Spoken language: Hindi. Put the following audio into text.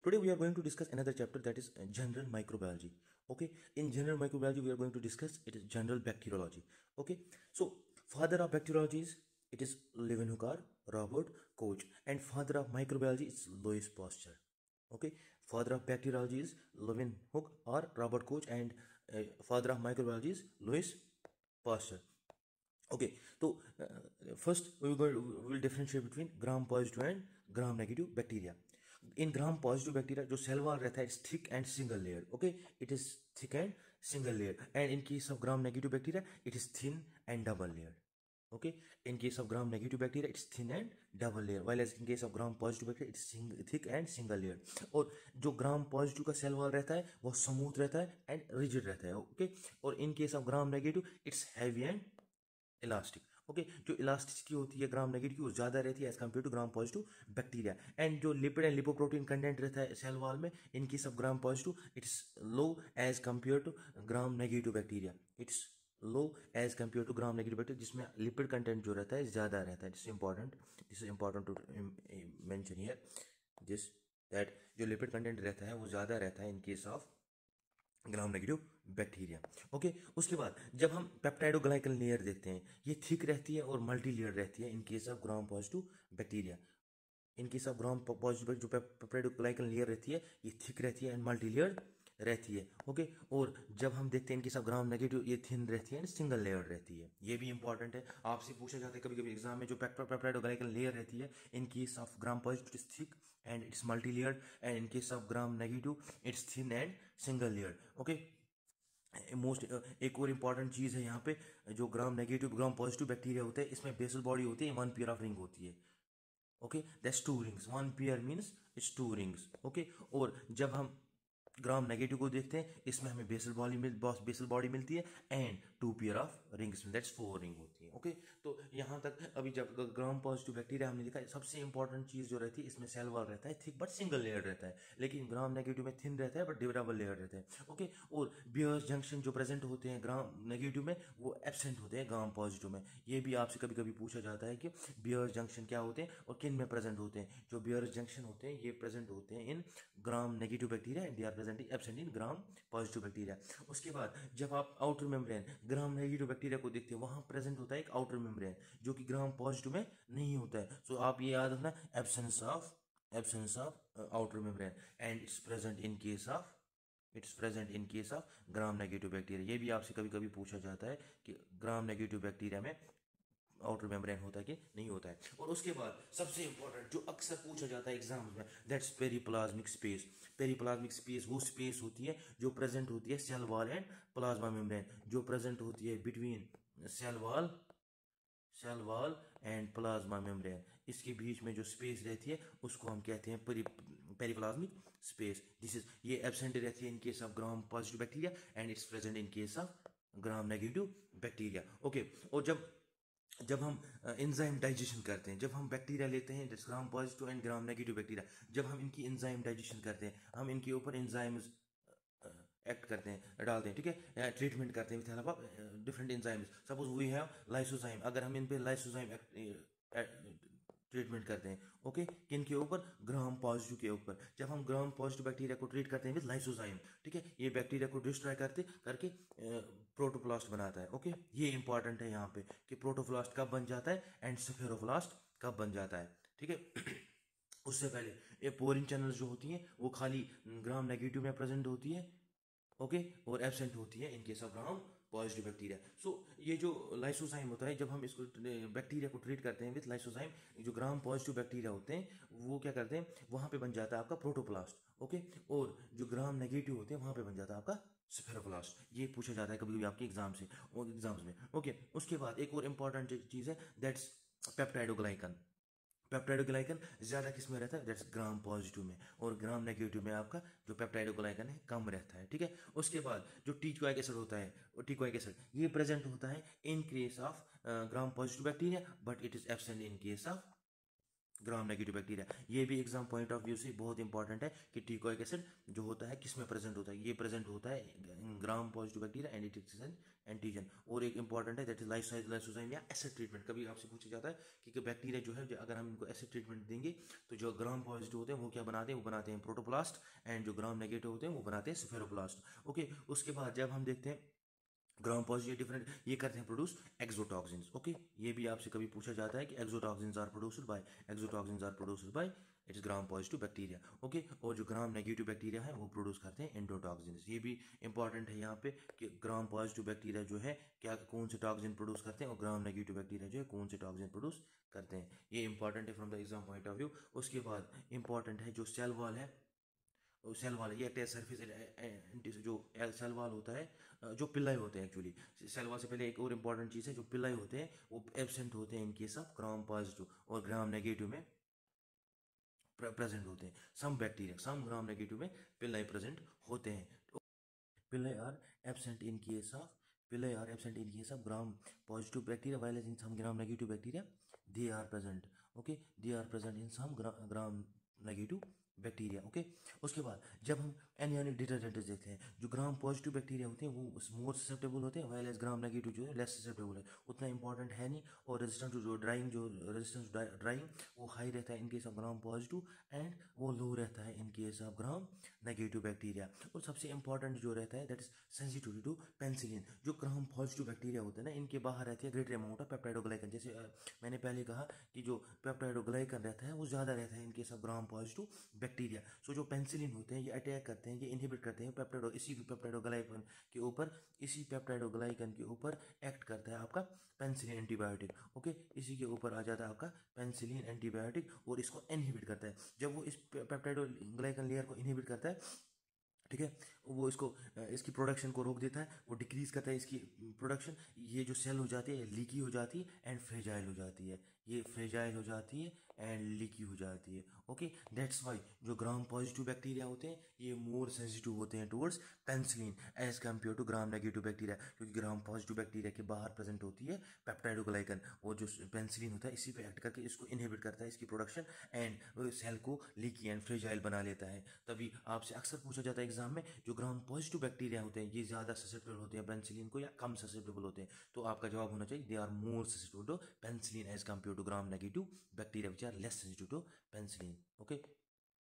Today we are going to discuss another chapter, that is general microbiology. Okay, in general microbiology we are going to discuss it is general bacteriology. Okay, so father of bacteriology is, it is Leeuwenhoek, Robert Koch, and father of microbiology is Louis Pasteur. Okay, father of bacteriology is Leeuwenhoek or Robert Koch, and father of microbiology is Louis Pasteur. Okay, so first we will differentiate between gram positive and gram negative bacteria. In gram positive bacteria, जो cell wall रहता है, it's thick and single layered. Okay, it is thick and single layered. And in case of gram negative bacteria, it is thin and double layered. Okay, in case of gram negative bacteria, it's thin and double layer, while as in case of gram positive bacteria, it's thick and single layer. और जो ग्राम पॉजिटिव का सेल वॉल रहता है वो स्मूथ रहता है एंड रिजिड रहता है. ओके, और in case of gram negative it's heavy and elastic. Okay, जो इलास्टिसिटी होती है ग्राम नेगेटिव की वो ज़्यादा रहती है as compare to gram positive bacteria. And जो लिपिड एंड लिपोप्रोटीन कंटेंट रहता है सेल वॉल में in case of gram positive it's low as compare to gram negative bacteria. It's low as compare to gram negative bacteria, जिसमें लिपिड कंटेंट जो रहता है ज़्यादा रहता है. This is important to mention here this, that जो लिपिड कंटेंट रहता है वो ज़्यादा रहता है in case of gram negative bacteria. Okay, उसके बाद जब हम पेप्टाइडोग्लाइकन लेयर देखते हैं ये थिक रहती है और मल्टी लेयर रहती है in case of gram positive bacteria. In case of gram positive जो पेप्टाइडोग्लाइकन लेयर रहती है ये थिक रहती है एंड मल्टी लेयर रहती है. ओके, और जब हम देखते हैं इनके सब ग्राम नेगेटिव ये थिन रहती है एंड सिंगल लेयर रहती है. ये भी इंपॉर्टेंट है, आपसे पूछा जाता है कभी कभी एग्जाम में. जो पेप्टाइडोग्लाइकन लेयर रहती है in case of gram positive is thick and it's multi layered, and in case of gram negative it's thin and single layered. Okay, एक और इंपॉर्टेंट चीज़ है यहाँ पे, जो ग्राम नेगेटिव ग्राम पॉजिटिव बैक्टीरिया होता है इसमें बेसल बॉडी होती है, वन पेयर ऑफ रिंग होती है. Okay, that's to rings, one pair means it's to rings. Okay, और जब हम ग्राम नेगेटिव को देखते हैं इसमें हमें बेसल बॉडी मिलती है and two pair of rings, that's four ring होती है. ओके, तो यहाँ तक अभी जब ग्राम पॉजिटिव बैक्टीरिया हमने देखा, सबसे इंपॉर्टेंट चीज़ जो रहती है इसमें सेल वॉल रहता है थिक बट सिंगल लेयर रहता है, लेकिन ग्राम नेगेटिव में थिन रहता है बट डबल लेयर रहता है. ओके, और बियर्स जंक्शन जो प्रेजेंट होते हैं ग्राम नेगेटिव में वो एब्सेंट होते हैं ग्राम पॉजिटिव में. ये भी आपसे कभी कभी पूछा जाता है कि बियर्स जंक्शन क्या होते हैं और किन में प्रेजेंट होते हैं. जो बियर्स जंक्शन होते हैं ये प्रेजेंट होते हैं in gram negative bacteria and they are presenting absent in gram positive bacteria. उसके बाद जब आप outer membrane gram negative bacteria को देखते हैं वहाँ प्रेजेंट होता है एक आउटर मेम्ब्रेन जो कि ग्राम पॉजिटिव में नहीं होता है. सो आप ये याद रखना, absence of outer membrane and it's present in case of gram negative bacteria. ये भी आपसे कभी कभी पूछा जाता है कि ग्राम नेगेटिव बैक्टीरिया में आउटर मेम्ब्रेन होता है कि नहीं होता है. और उसके बाद सबसे इंपॉर्टेंट जो अक्सर पूछा जाता है एग्जाम में, that's periplasmic space. Periplasmic space वो स्पेस होती है जो प्रेजेंट होती है cell wall and plasma membrane, जो प्रेजेंट होती है between cell wall and plasma membrane. इसके बीच में जो स्पेस रहती है उसको हम कहते हैं पेरीप्लाज्मिक स्पेस. दिस इज ये एब्सेंट रहती है in case of gram positive bacteria and it's present in case of gram negative bacteria. Okay, और जब हम एंजाइम डाइजेशन करते हैं, जब हम बैक्टीरिया लेते हैं ग्राम positive and gram negative bacteria, जब हम इनकी एंजाइम डाइजेशन करते हैं हम इनके ऊपर एंजाइम्स एक्ट करते हैं, डालते हैं, ठीक है, ट्रीटमेंट करते हैं with help of different enzymes. Suppose we have lysozyme, अगर हम इन पे लाइसोजाइम ट्रीटमेंट करते हैं. ओके, किन के ऊपर? ग्राम पॉजिटिव के ऊपर. जब हम ग्राम पॉजिटिव बैक्टीरिया को ट्रीट करते हैं विद लाइसोजाइम, ठीक है, ये बैक्टीरिया को डिस्ट्रॉय करके प्रोटोप्लास्ट बनाता है. ओके, ये इंपॉर्टेंट है यहाँ पे कि प्रोटोप्लास्ट कब बन जाता है एंड स्फेरोप्लास्ट कब बन जाता है. ठीक है, उससे पहले ये पोरिन चैनल्स जो होती हैं वो खाली ग्राम नेगेटिव में प्रेजेंट होती है. ओके, और एब्सेंट होती है in case of gram positive bacteria. So ये जो लाइसोजाइम होता है, जब हम इसको बैक्टीरिया को ट्रीट करते हैं विथ लाइसोजाइम, जो ग्राम पॉजिटिव बैक्टीरिया होते हैं वो क्या करते हैं, वहाँ पे बन जाता है आपका प्रोटोप्लास्ट. ओके, और जो ग्राम नेगेटिव होते हैं वहाँ पे बन जाता है आपका स्फेरोप्लास्ट. ये पूछा जाता है कभी कभी आपके एग्जाम्स में. ओके, उसके बाद एक और इंपॉर्टेंट चीज़ है, दैट्स पेप्टाइडोग्लाइकन. पेप्टाइडोग्लाइकन ज़्यादा किस में रहता है, दैट्स ग्राम पॉजिटिव में, और ग्राम नेगेटिव में आपका जो पेप्टाइडोग्लाइकन है कम रहता है. ठीक है, उसके बाद जो टिकोइक एसिड होता है, टिकोइक एसिड ये प्रेजेंट होता है in case of gram positive bacteria but it is absent in case of gram negative bacteria. ये भी एग्जाम पॉइंट ऑफ व्यू से बहुत इंपॉर्टेंट है कि टिकोइक एसिड जो होता है किस में प्रेजेंट होता है, ये प्रेजेंट होता है ग्राम positive bacteria and it is an antigen. और एक इंपॉर्टेंट है दैट इज लाइसोजाइम या एसिड ट्रीटमेंट। कभी आपसे पूछा जाता है कि बैक्टीरिया जो है अगर हम इनको एसिड ट्रीटमेंट देंगे तो जो ग्राम पॉजिटिव होते हैं वो क्या बनाते हैं, वो बनाते हैं प्रोटोप्लास्ट, एंड जो ग्राम नेगेटिव होते हैं वो बनाते हैं स्फेरोप्लास्ट। ओके, उसके बाद जब हम देखते हैं ग्राम पॉजिटिव डिफरेंट, ये करते हैं प्रोड्यूस एक्सोटॉक्सिन्स। ओके, ये भी आपसे कभी पूछा जाता है कि exotoxins are produced by it's gram positive bacteria. Okay, और जो ग्राम नेगेटिव बैक्टीरिया है वो प्रोड्यूस करते हैं एंडोटॉक्सिन्स। ये भी इंपॉर्टेंट है यहाँ पे कि ग्राम पॉजिटिव बैक्टीरिया जो है क्या कौन से टॉक्सिन प्रोड्यूस करते हैं और ग्राम नेगेटिव बैक्टीरिया जो है कौन से टॉक्सिन प्रोड्यूस करते हैं। ये इंपॉर्टेंट है from the exam point of view. उसके बाद इंपॉर्टेंट है जो सेल वॉल है, सेल वाल, ये एक्ट सरफेस जो सेल वाल होता है, जो पिल्लाई होते हैं एक्चुअली। सेल वाल से पहले एक और इंपॉर्टेंट चीज़ है, जो पिल्लाई होते हैं वो एब्सेंट होते हैं इन केस ऑफ ग्राम पॉजिटिव और ग्राम नेगेटिव में प्रेजेंट होते हैं। सम ग्राम नेगेटिव में पिल्लाई प्रेजेंट होते हैं। Pili are absent in case of gram positive bacteria, while in some gram negative bacteria they are present. Okay, they are present in some gram negative bacteria. Okay, उसके बाद जब हम एनियनिक डिटर्जेंट्स देखते हैं, जो ग्राम पॉजिटिव बैक्टीरिया होते हैं वो मोर ससेप्टेबल होते हैं, वाइल एज ग्राम नेगेटिव जो है लेस ससेप्टेबल है, उतना इंपॉर्टेंट है नहीं। और रेजिस्टेंस ड्राइंग वो हाई रहता है in case of gram positive and वो लो रहता है in case of gram negative bacteria. और सबसे इंपॉर्टेंट जो रहता है that is sensitivity to penicillin. जो ग्राम पॉजिटिव बैक्टीरिया होते हैं ना, इनके बाहर रहती है ग्रेटर अमाउंट ऑफ पेप्टाइडोग्लाइकन। जैसे मैंने पहले कहा कि जो पेप्टाइडोग्लाइकन रहता है वो ज़्यादा रहता है in case of gram positive bacteria. So जो पेंसिलिन होते हैं ये अटैक करते हैं, ये इनहिबिट करते हैं इसी पेप्टाइडोग्लाइकन के ऊपर एक्ट करता है आपका पेंसिलिन एंटीबायोटिक। ओके, इसी के ऊपर आ जाता है आपका पेंसिलिन एंटीबायोटिक और इसको इनहिबिट करता है। जब वो इस पेप्टाइडोग्लाइकन लेयर को इनहिबिट करता है, ठीक है, वो इसकी प्रोडक्शन को रोक देता है, वो डिक्रीज करता है इसकी प्रोडक्शन। ये जो सेल हो जाती है लीकी हो जाती है एंड फ्रेजाइल हो जाती है, ये फ्रेजाइल हो जाती है एंड लीकी हो जाती है। ओके, दैट्स वाई जो ग्राम पॉजिटिव बैक्टीरिया होते हैं ये मोर सेंसिटिव होते हैं towards penicillin as compare to gram negative bacteria, क्योंकि ग्राम पॉजिटिव बैक्टीरिया के बाहर प्रेजेंट होती है पेप्टाइडोग्लाइकन, और जो पेंसिलिन होता है इसी पे एक्ट करके इसको इनहिबिट करता है इसकी प्रोडक्शन एंड सेल को लीकी एंड फ्रेजाइल बना लेता है। तभी आपसे अक्सर पूछा जाता है एग्जाम में, जो ग्राम पॉजिटिव बैक्टीरिया होते हैं ये ज़्यादा ससेप्टेबल होते हैं पेंसिलिन को या कम ससेप्टेबल होते हैं, तो आपका जवाब होना चाहिए they are more susceptible to penicillin as compare to gram negative bacteria which are less sensitive to penicillin. Okay.